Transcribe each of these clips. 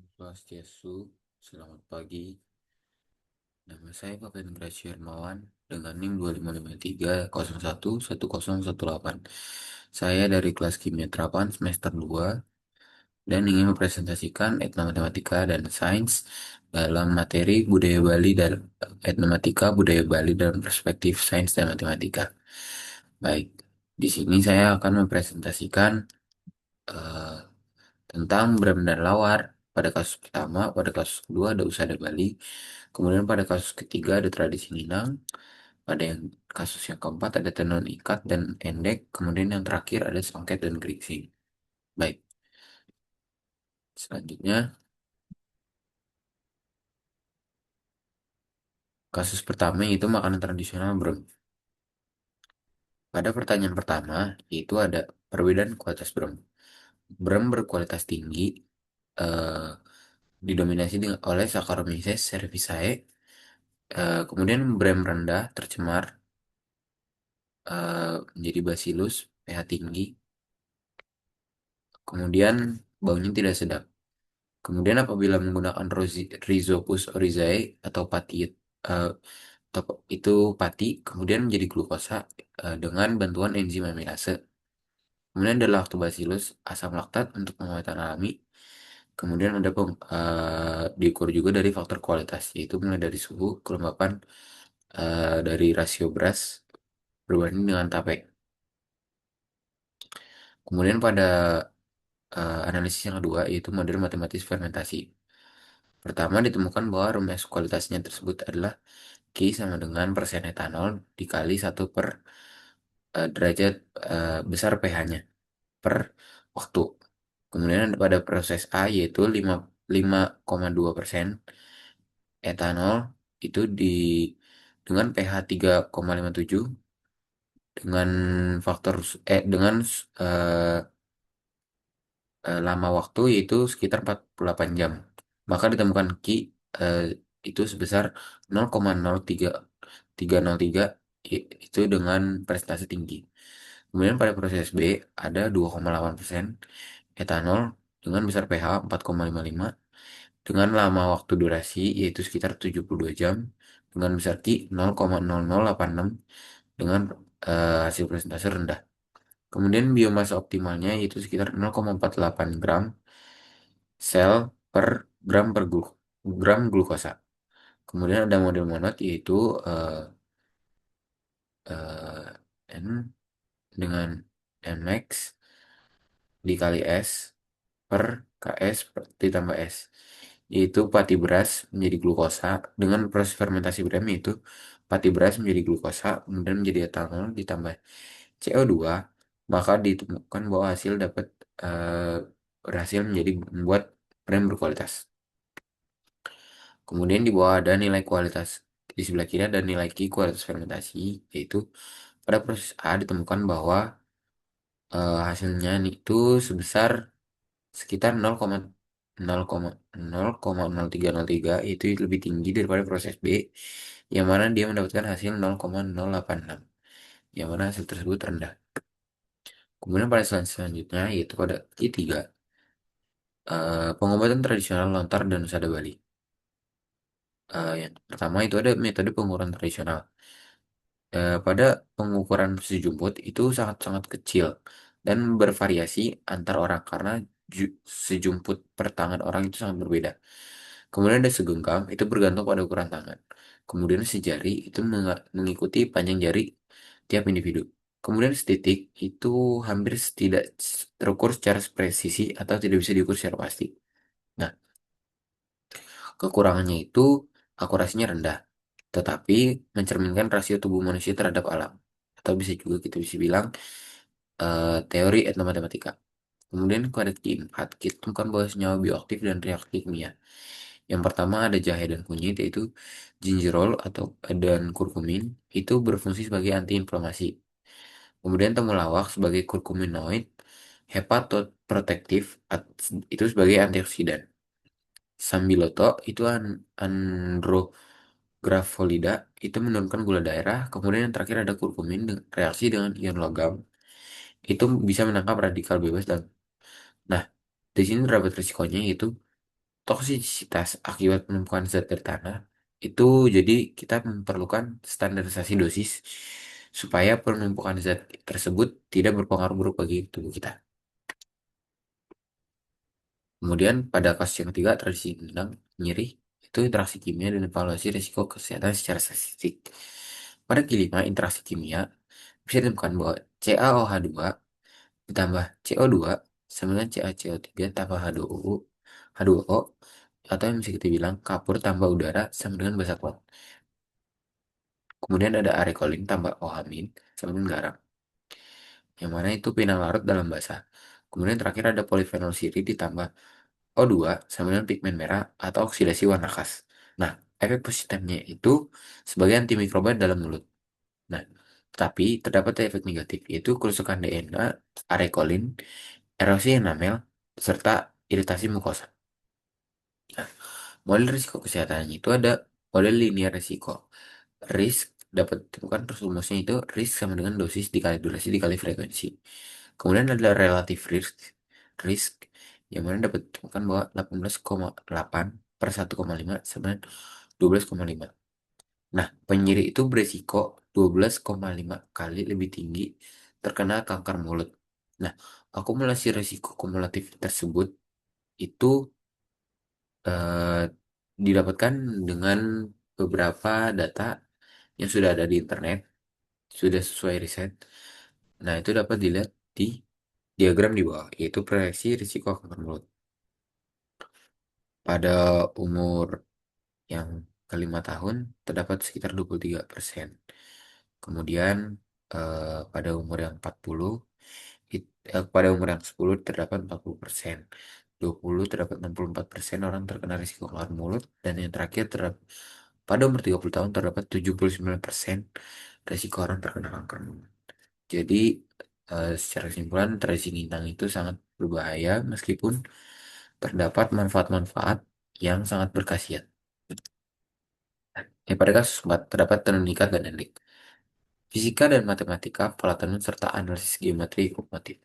Swastiastu, selamat pagi. Nama saya Papen Gracia Hermawan dengan NIM 2553011108. Saya dari kelas Kimia Terapan semester 2 dan ingin mempresentasikan etnomatematika dan sains dalam materi budaya Bali dan etnomatika budaya Bali dalam perspektif sains dan matematika. Baik, di sini saya akan mempresentasikan eh, tentang benar-benar lawar. Pada kasus pertama, pada kasus kedua ada Usada Bali, kemudian pada kasus ketiga ada tradisi Minang, pada yang kasus yang keempat ada tenun ikat dan endek, kemudian yang terakhir ada songket dan geringsing. Baik, selanjutnya kasus pertama itu makanan tradisional Brem. Pada pertanyaan pertama itu ada perbedaan kualitas Brem. Brem berkualitas tinggi, eh, didominasi oleh Saccharomyces cerevisiae, kemudian Brem rendah tercemar menjadi bacillus pH tinggi, kemudian baunya tidak sedap. Kemudian apabila menggunakan Rhizopus oryzae atau pati eh, atau itu pati, kemudian menjadi glukosa dengan bantuan enzim amilase. Kemudian ada lactobacillus asam laktat untuk penguatan alami. Kemudian ada diukur juga dari faktor kualitas, yaitu mulai dari suhu, kelembapan, dari rasio beras berbanding dengan tape. Kemudian pada analisis yang kedua yaitu model matematis fermentasi. Pertama ditemukan bahwa rumus kualitasnya tersebut adalah Q sama dengan persen etanol dikali 1/derajat besar pH-nya per waktu. Kemudian pada proses A yaitu 5,2% etanol itu dengan pH 3,57 dengan faktor dengan eh, lama waktu yaitu sekitar 48 jam. Maka ditemukan Ki eh, itu sebesar 0,03303 itu dengan prestasi tinggi. Kemudian pada proses B ada 2,8% etanol dengan besar pH 4,55 dengan lama waktu durasi yaitu sekitar 72 jam dengan besar Ki 0,0086 dengan hasil presentasi rendah. Kemudian biomasa optimalnya yaitu sekitar 0,48 gram sel per gram glukosa. Kemudian ada model monod yaitu N dengan Nmax dikali S per Ks ditambah S. Yaitu pati beras menjadi glukosa dengan proses fermentasi Brem yaitu pati beras menjadi glukosa kemudian menjadi etanol ditambah CO2, maka ditemukan bahwa hasil dapat eh, berhasil menjadi membuat Brem berkualitas. Kemudian di bawah ada nilai kualitas. Di sebelah kiri ada nilai Q kualitas fermentasi, yaitu pada proses A ditemukan bahwa hasilnya itu sebesar sekitar 0,0,0,0,0303 itu lebih tinggi daripada proses B, yang mana dia mendapatkan hasil 0,086, yang mana hasil tersebut rendah. Kemudian pada selanjutnya yaitu pada Q3, pengobatan tradisional lontar dan usada Bali. Yang pertama itu ada metode pengukuran tradisional. Pada pengukuran sejumput itu sangat-sangat kecil dan bervariasi antar orang karena sejumput per tangan orang itu sangat berbeda. Kemudian ada segenggam itu bergantung pada ukuran tangan. Kemudian sejari itu mengikuti panjang jari tiap individu. Kemudian setitik itu hampir tidak terukur secara presisi atau tidak bisa diukur secara pasti. Nah, kekurangannya itu akurasinya rendah, tetapi mencerminkan rasio tubuh manusia terhadap alam. Atau bisa juga kita bisa bilang teori etnomatematika. Kemudian pada keempat, kita temukan bahwa senyawa bioaktif dan reaktif kimia. Yang pertama ada jahe dan kunyit, yaitu gingerol atau dan kurkumin, itu berfungsi sebagai antiinflamasi. Kemudian temulawak sebagai kurkuminoid, hepatoprotektif, itu sebagai antioksidan. Sambiloto itu andrografolida itu menurunkan gula darah. Kemudian yang terakhir ada kurkumin reaksi dengan ion logam itu bisa menangkap radikal bebas dan nah di sini terdapat risikonya yaitu toksisitas akibat penumpukan zat dari tanah itu jadi kita memerlukan standarisasi dosis supaya penumpukan zat tersebut tidak berpengaruh buruk bagi tubuh kita. Kemudian pada kasus yang ketiga, tradisi tentang nyeri, itu interaksi kimia dan evaluasi risiko kesehatan secara statistik. Pada kelima, interaksi kimia bisa ditemukan bahwa CaOH2 ditambah CO2 sama dengan CaCO3 tambah H2O atau yang bisa kita bilang kapur tambah udara sama dengan basa kuat. Kemudian ada arekolin tambah OH- sama dengan garam, yang mana itu pinang larut dalam basa. Kemudian terakhir ada polifenol sirih ditambah O2 sama dengan pigmen merah atau oksidasi warna khas. Nah, efek positifnya itu sebagai antimikroba dalam mulut. Nah, tapi terdapat efek negatif yaitu kerusakan DNA, arekolin, erosi enamel, serta iritasi mukosa. Nah, model risiko kesehatan itu ada model linear risiko. Risk dapat ditemukan terus rumusnya itu risk sama dengan dosis dikali durasi dikali frekuensi. Kemudian ada relative risk, risk yang mana dapat ditemukan bahwa 18,8 per 1,5 sama dengan 12,5. Nah, penyiri itu beresiko 12,5 kali lebih tinggi terkena kanker mulut. Nah, akumulasi risiko kumulatif tersebut itu eh, didapatkan dengan beberapa data yang sudah ada di internet, sudah sesuai riset. Nah, itu dapat dilihat di diagram di bawah, yaitu proyeksi risiko kanker mulut. Pada umur yang ke 5 tahun, terdapat sekitar 23%. Kemudian, pada umur yang 40, pada umur yang 10 terdapat 40%. 20 terdapat 64% orang terkena risiko kanker mulut. Dan yang terakhir, pada umur 30 tahun terdapat 79% risiko orang terkena kanker mulut. Jadi, secara kesimpulan, tradisi Minang itu sangat berbahaya meskipun terdapat manfaat-manfaat yang sangat berkhasiat. Pada kasus 4, terdapat tenun ikat dan endik. Fisika dan matematika, pola tenun, serta analisis geometri kuantitatif.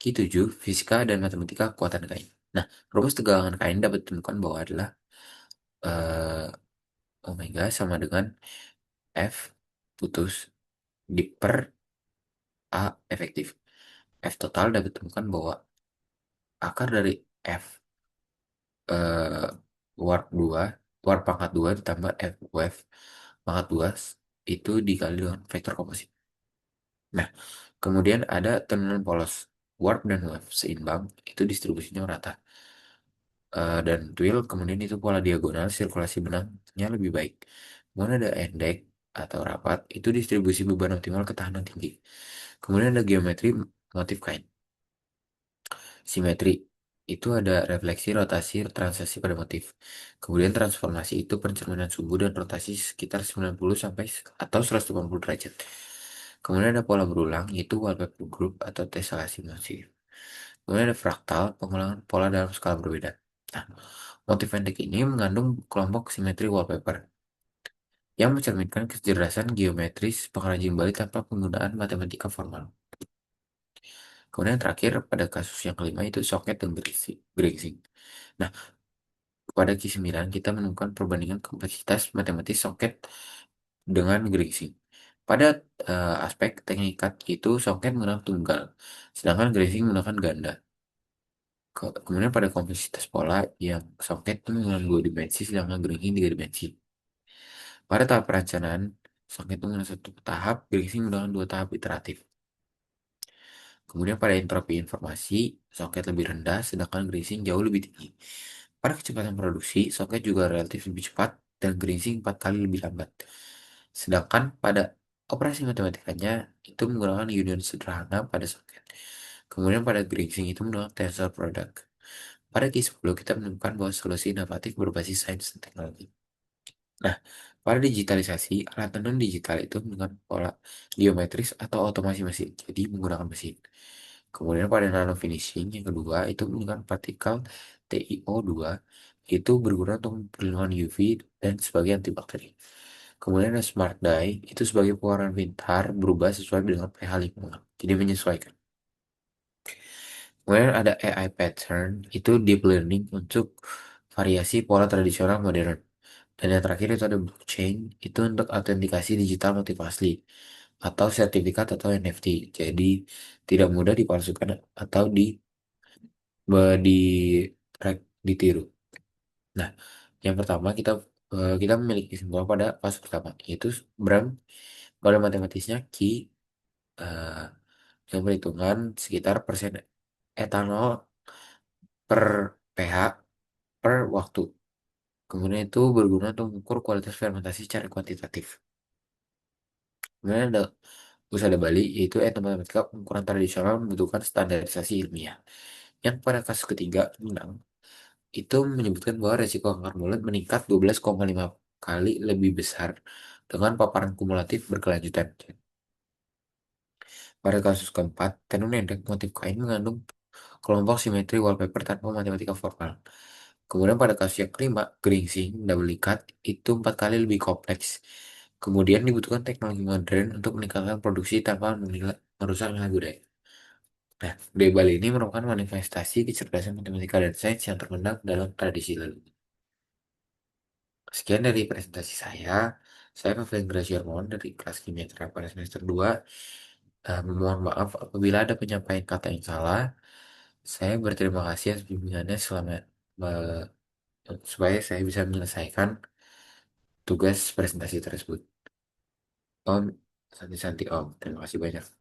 Q7, fisika dan matematika kekuatan kain. Nah, rumus tegangan kain dapat ditemukan bahwa adalah eh, omega sama dengan F putus di per A efektif. F total dapat ditemukan bahwa akar dari F eh, warp 2 warp pangkat 2 ditambah F wave pangkat 2 itu dikali dengan vektor komposit. Nah, kemudian ada tenunan polos. Warp dan wave seimbang, itu distribusinya rata. Dan twill, kemudian itu pola diagonal, sirkulasi benangnya lebih baik. Kemudian ada endek atau rapat, itu distribusi beban optimal ketahanan tinggi. Kemudian ada geometri motif kain. Simetri, itu ada refleksi, rotasi, translasi pada motif. Kemudian transformasi itu pencerminan suhu dan rotasi sekitar 90 sampai atau 180 derajat. Kemudian ada pola berulang, yaitu wallpaper group atau tesselasi motif. Kemudian ada fraktal, pengulangan pola dalam skala berbeda. Nah, motif pendek ini mengandung kelompok simetri wallpaper yang mencerminkan kecerdasan geometris pengrajin Bali tanpa penggunaan matematika formal. Kemudian yang terakhir pada kasus yang kelima itu soket dan grazing. Nah, pada Q9 kita menemukan perbandingan kompleksitas matematis soket dengan grazing. Pada aspek teknik cut itu soket menggunakan tunggal, sedangkan grazing menggunakan ganda. Kemudian pada kompleksitas pola yang soket itu menggunakan 2 dimensi, sedangkan grazing 3 dimensi. Pada tahap perencanaan, soket itu menggunakan 1 tahap, grazing menggunakan 2 tahap iteratif. Kemudian pada entropi informasi, soket lebih rendah, sedangkan grazing jauh lebih tinggi. Pada kecepatan produksi, soket juga relatif lebih cepat dan grazing 4 kali lebih lambat. Sedangkan pada operasi matematikanya, itu menggunakan union sederhana pada soket. Kemudian pada grazing itu menggunakan tensor product. Pada Q10 kita menemukan bahwa solusi inovatif berbasis sains dan teknologi. Nah, pada digitalisasi, alat tenun digital itu menggunakan pola geometris atau otomasi mesin, jadi menggunakan mesin. Kemudian pada nano finishing yang kedua itu menggunakan partikel TiO2 itu berguna untuk perlindungan UV dan sebagai antibakteri. Kemudian ada smart dye itu sebagai pewarna pintar berubah sesuai dengan pH lingkungan, jadi menyesuaikan. Kemudian ada AI pattern itu deep learning untuk variasi pola tradisional modern. Dan yang terakhir itu ada blockchain, itu untuk autentikasi digital motif asli atau sertifikat atau NFT. Jadi tidak mudah dipalsukan atau di ditiru. Nah, yang pertama kita memiliki kesimpulan pada fase pertama, yaitu Bram pada matematisnya Ki eh, yang perhitungan sekitar persen etanol per pH per waktu. Kemudian itu berguna untuk mengukur kualitas fermentasi secara kuantitatif. Kemudian ada usaha Bali, yaitu matematika pengukuran tradisional membutuhkan standarisasi ilmiah. Yang pada kasus ketiga, menang, itu menyebutkan bahwa resiko kanker mulut meningkat 12,5 kali lebih besar dengan paparan kumulatif berkelanjutan. Pada kasus keempat, tenun endek motif kain mengandung kelompok simetri wallpaper tanpa matematika formal. Kemudian pada kasus yang kelima, geringsing double ikat itu 4 kali lebih kompleks. Kemudian dibutuhkan teknologi modern untuk meningkatkan produksi tanpa merusak nilai budaya. Nah, budaya Bali ini merupakan manifestasi kecerdasan matematika dan sains yang terpendam dalam tradisi leluhur. Sekian dari presentasi saya. Saya Novelen Graciarmon dari kelas kimia Terapan pada semester 2. Mohon maaf apabila ada penyampaian kata yang salah. Saya berterima kasih atas bimbingannya eh, supaya saya bisa menyelesaikan tugas presentasi tersebut. Om, Santi-Santi Om, terima kasih banyak.